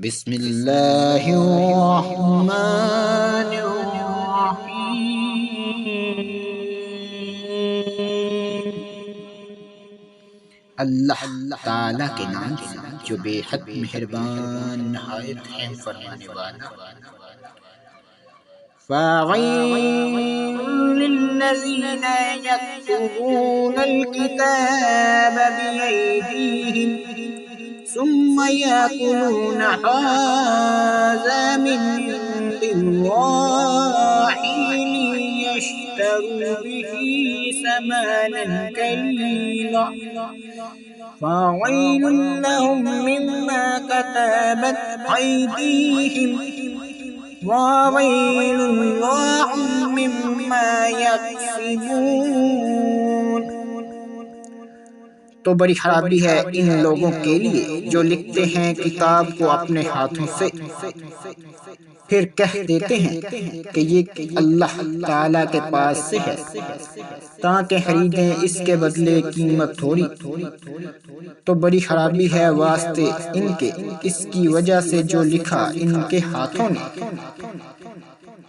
بسم اللہ الرحمن الرحیم۔ اللہ تعالیٰ کے نام سے جو بے حد مہربان نہایت رحم فرمانے والا۔ فَوَيْلٌ لِّلَّذِينَ يَكْتُبُونَ الْكِتَابَ بِأَيْدِيهِمْ ثُمَّ يَقُولُونَ هَٰذَا مِنْ عِندِ اللَّهِ لِيَشْتَرُوا بِهِ ثَمَنًا قَلِيلًا فَوَيْلٌ لَّهُم مِّمَّا كَتَبَتْ أَيْدِيهِمْ وَوَيْلٌ لَّهُم مِّمَّا يَكْسِبُونَ۔ تو بڑی خرابی ہے ان لوگوں کے لیے جو لکھتے ہیں کتاب کو اپنے ہاتھوں سے، پھر کہہ دیتے ہیں کہ یہ اللہ تعالیٰ کے پاس سے ہے تاکہ خریدیں اس کے بدلے قیمت تھوڑی۔ تو بڑی خرابی ہے واسطے ان کے اس کی وجہ سے جو لکھا ان کے ہاتھوں نے،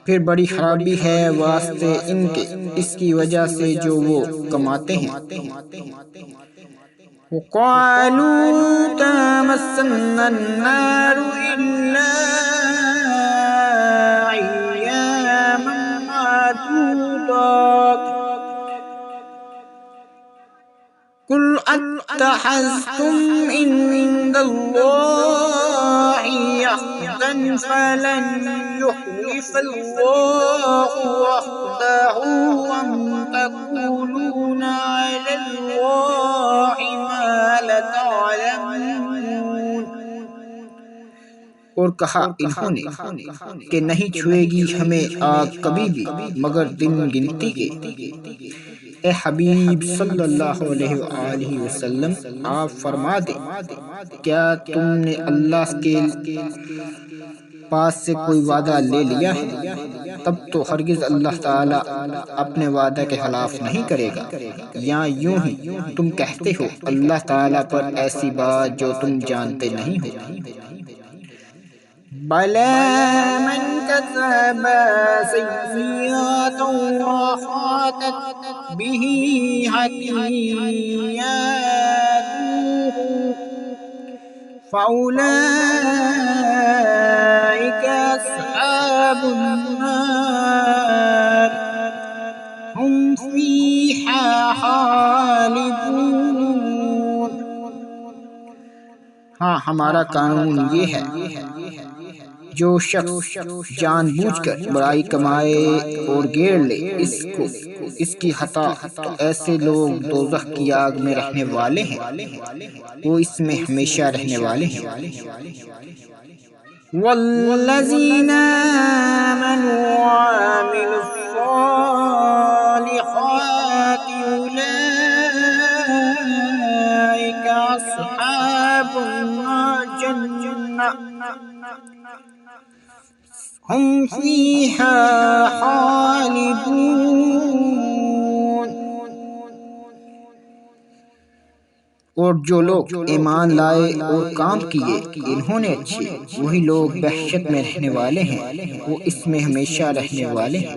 پھر بڑی خرابی ہے واسطے ان کے اس کی وجہ سے جو وہ کماتے ہیں۔ وَقَالُوا تَمَسَّنَا النَّارُ إِلَّا أَيَّامًا مَّعْدُودَاتٍ قُلْ أَتَّخَذْتُمْ عِندَ اللَّهِ عَهْدًا فَلَن يُخْلِفَ اللَّهُ عَهْدَهُ أَمْ تَقُولُونَ عَلَى اللَّهِ مَا لَا تَعْلَمُونَ۔ اور کہا انہوں نے کہ نہیں چھوئے گی ہمیں آگ کبھی بھی مگر دن گنتی کے۔ اے حبیب صلی اللہ علیہ وآلہ وسلم، آپ فرما دیں کیا تم نے اللہ کے پاس سے کوئی وعدہ لے لیا ہے؟ تب تو ہرگز اللہ تعالیٰ اپنے وعدہ کے خلاف نہیں کرے گا، یا یوں ہی تم کہتے ہو اللہ تعالیٰ پر ایسی بات جو تم جانتے نہیں ہو۔ بَلَىٰ مَن كَسَبَ سَيِّئَةً وَأَحَاطَتْ بِهِ خَطِيئَتُهُ فَأُولَٰئِكَ أَصْحَابُ النَّارِ هُمْ فِيهَا خَالِدُونَ۔ ہاں، ہمارا قانون یہ ہے جو شخص جان بوجھ کر برائی کمائے اور گھیر لے اس کی خطا، تو ایسے لوگ دوزخ کی آگ میں رہنے والے ہیں، وہ اس میں ہمیشہ رہنے والے ہیں۔ وَالَّذِينَ آمَنُوا وَعَمِلُوا الصَّالِحَاتِ أُولَٰئِكَ أَصْحَابُ الْجَنَّةِ هُمْ فِيهَا خَالِدُونَ۔ اور جو لوگ ایمان لائے اور کام کیے انہوں نے اچھے، وہی لوگ بہشت میں رہنے والے ہیں، وہ اس میں ہمیشہ رہنے والے ہیں۔